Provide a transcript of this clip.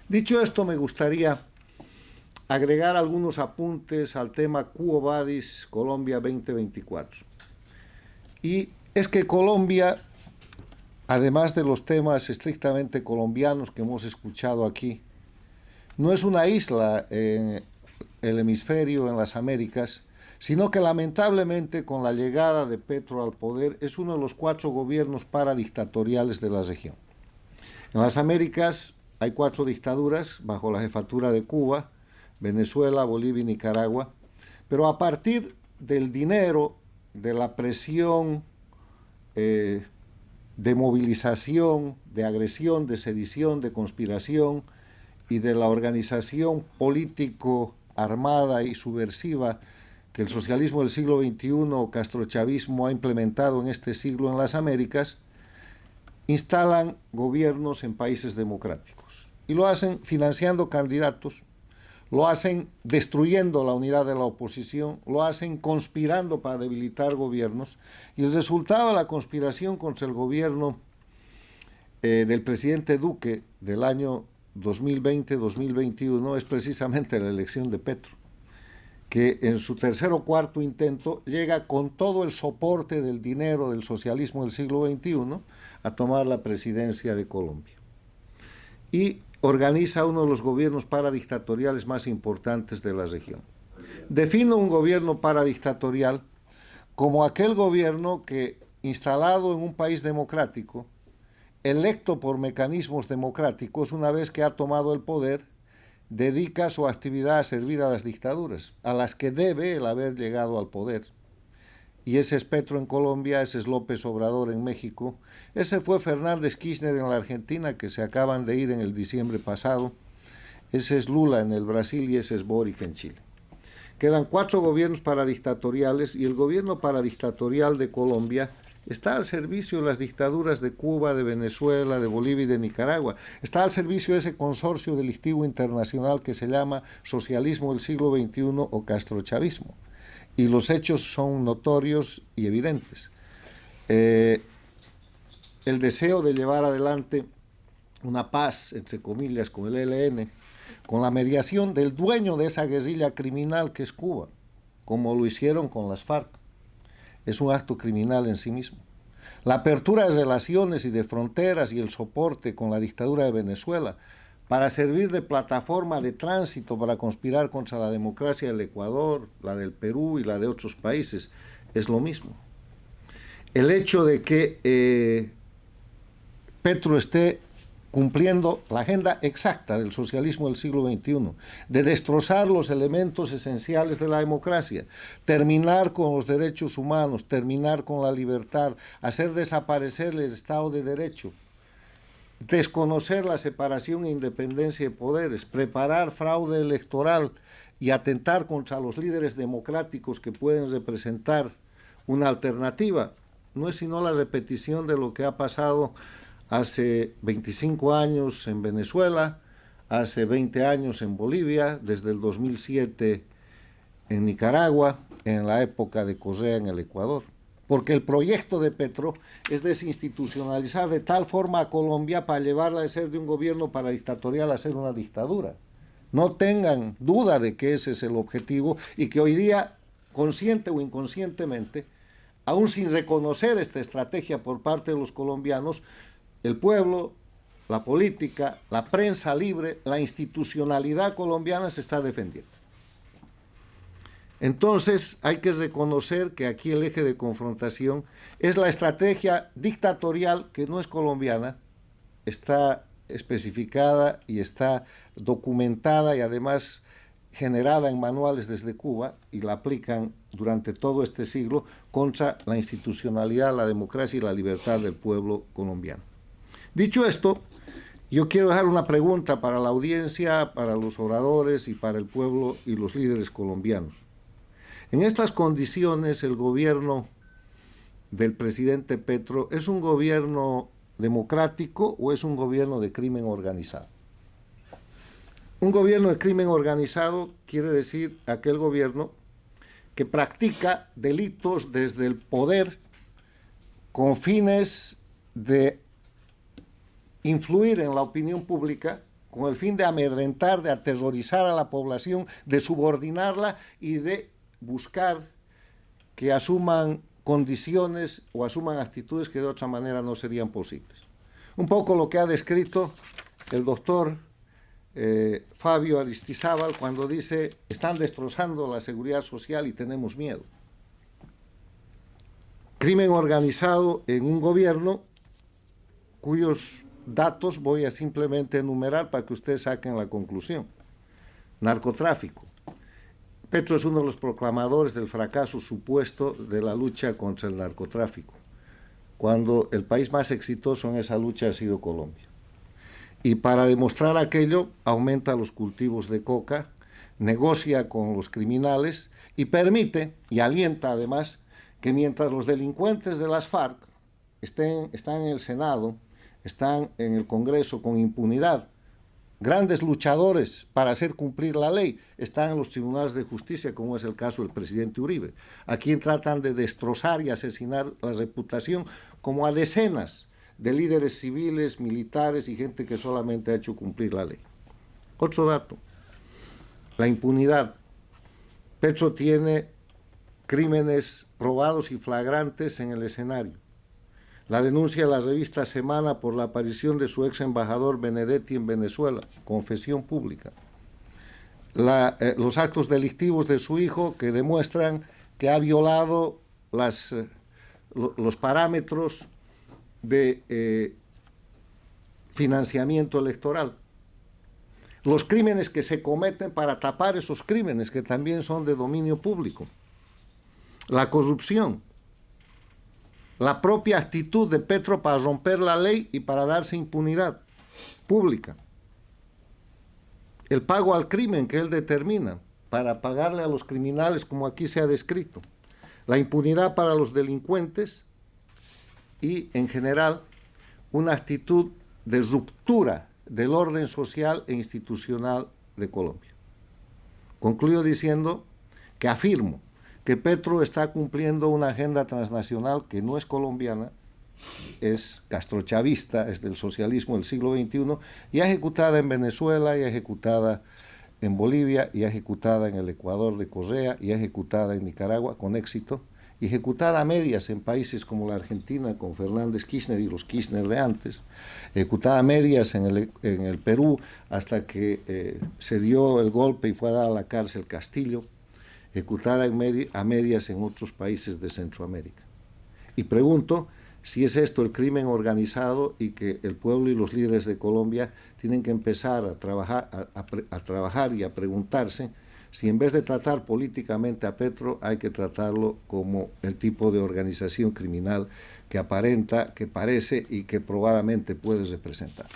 Dicho esto, me gustaría agregar algunos apuntes al tema Quo Vadis Colombia 2024. Y es que Colombia, además de los temas estrictamente colombianos que hemos escuchado aquí, no es una isla en el hemisferio, en las Américas, sino que lamentablemente con la llegada de Petro al poder es uno de los 4 gobiernos paradictatoriales de la región. En las Américas hay 4 dictaduras bajo la jefatura de Cuba, Venezuela, Bolivia y Nicaragua, pero a partir del dinero, de la presión de movilización, de agresión, de sedición, de conspiración y de la organización político armada y subversiva que el socialismo del siglo XXI o castrochavismo ha implementado en este siglo en las Américas, instalan gobiernos en países democráticos y lo hacen financiando candidatos, lo hacen destruyendo la unidad de la oposición, lo hacen conspirando para debilitar gobiernos, y el resultado de la conspiración contra el gobierno del presidente Duque del año 2020-2021 es precisamente la elección de Petro, que en su tercer o cuarto intento llega con todo el soporte del dinero del socialismo del siglo XXI a tomar la presidencia de Colombia. Y organiza uno de los gobiernos paradictatoriales más importantes de la región. Defino un gobierno paradictatorial como aquel gobierno que, instalado en un país democrático, electo por mecanismos democráticos, una vez que ha tomado el poder, dedica su actividad a servir a las dictaduras, a las que debe el haber llegado al poder. Y ese es Petro en Colombia, ese es López Obrador en México, ese fue Fernández Kirchner en la Argentina, que se acaban de ir en el diciembre pasado, ese es Lula en el Brasil y ese es Boric en Chile. Quedan 4 gobiernos paradictatoriales y el gobierno paradictatorial de Colombia está al servicio de las dictaduras de Cuba, de Venezuela, de Bolivia y de Nicaragua. Está al servicio de ese consorcio delictivo internacional que se llama socialismo del siglo XXI o castrochavismo. Y los hechos son notorios y evidentes. El deseo de llevar adelante una paz, entre comillas, con el ELN, con la mediación del dueño de esa guerrilla criminal que es Cuba, como lo hicieron con las FARC, es un acto criminal en sí mismo. La apertura de relaciones y de fronteras y el soporte con la dictadura de Venezuela para servir de plataforma de tránsito para conspirar contra la democracia del Ecuador, la del Perú y la de otros países, es lo mismo. El hecho de que Petro esté cumpliendo la agenda exacta del socialismo del siglo XXI, de destrozar los elementos esenciales de la democracia, terminar con los derechos humanos, terminar con la libertad, hacer desaparecer el Estado de Derecho, desconocer la separación e independencia de poderes, preparar fraude electoral y atentar contra los líderes democráticos que pueden representar una alternativa, no es sino la repetición de lo que ha pasado hace 25 años en Venezuela, hace 20 años en Bolivia, desde el 2007 en Nicaragua, en la época de Correa en el Ecuador. Porque el proyecto de Petro es desinstitucionalizar de tal forma a Colombia para llevarla de ser de un gobierno paradictatorial a ser una dictadura. No tengan duda de que ese es el objetivo y que hoy día, consciente o inconscientemente, aún sin reconocer esta estrategia por parte de los colombianos, el pueblo, la política, la prensa libre, la institucionalidad colombiana se está defendiendo. Entonces hay que reconocer que aquí el eje de confrontación es la estrategia dictatorial que no es colombiana, está especificada y está documentada y además generada en manuales desde Cuba y la aplican durante todo este siglo contra la institucionalidad, la democracia y la libertad del pueblo colombiano. Dicho esto, yo quiero dejar una pregunta para la audiencia, para los oradores y para el pueblo y los líderes colombianos. En estas condiciones, el gobierno del presidente Petro, ¿es un gobierno democrático o es un gobierno de crimen organizado? Un gobierno de crimen organizado quiere decir aquel gobierno que practica delitos desde el poder con fines de influir en la opinión pública con el fin de amedrentar, de aterrorizar a la población, de subordinarla y de buscar que asuman condiciones o asuman actitudes que de otra manera no serían posibles. Un poco lo que ha descrito el doctor Fabio Aristizábal cuando dice: están destrozando la seguridad social y tenemos miedo. Crimen organizado en un gobierno cuyos datos voy a simplemente enumerar para que ustedes saquen la conclusión. Narcotráfico. Petro es uno de los proclamadores del fracaso supuesto de la lucha contra el narcotráfico, cuando el país más exitoso en esa lucha ha sido Colombia. Y para demostrar aquello, aumenta los cultivos de coca, negocia con los criminales y permite y alienta además que mientras los delincuentes de las FARC están en el Senado, están en el Congreso con impunidad, grandes luchadores para hacer cumplir la ley están en los tribunales de justicia, como es el caso del presidente Uribe, a quien tratan de destrozar y asesinar la reputación, como a decenas de líderes civiles, militares y gente que solamente ha hecho cumplir la ley. Otro dato, la impunidad. Petro tiene crímenes probados y flagrantes en el escenario. La denuncia de la revista Semana por la aparición de su ex embajador Benedetti en Venezuela, confesión pública. Los actos delictivos de su hijo que demuestran que ha violado los parámetros de financiamiento electoral. Los crímenes que se cometen para tapar esos crímenes que también son de dominio público. La corrupción. La propia actitud de Petro para romper la ley y para darse impunidad pública. El pago al crimen que él determina para pagarle a los criminales, como aquí se ha descrito. La impunidad para los delincuentes y, en general, una actitud de ruptura del orden social e institucional de Colombia. Concluyo diciendo que afirmo que Petro está cumpliendo una agenda transnacional que no es colombiana, es castrochavista, es del socialismo del siglo XXI, y ejecutada en Venezuela, y ejecutada en Bolivia, y ejecutada en el Ecuador de Correa, y ejecutada en Nicaragua con éxito, y ejecutada a medias en países como la Argentina con Fernández Kirchner y los Kirchner de antes, ejecutada a medias en el Perú hasta que se dio el golpe y fue a dar a la cárcel Castillo, ejecutada a medias en otros países de Centroamérica. Y pregunto si es esto el crimen organizado y que el pueblo y los líderes de Colombia tienen que empezar a trabajar y a preguntarse si en vez de tratar políticamente a Petro hay que tratarlo como el tipo de organización criminal que aparenta, que parece y que probadamente puede representar.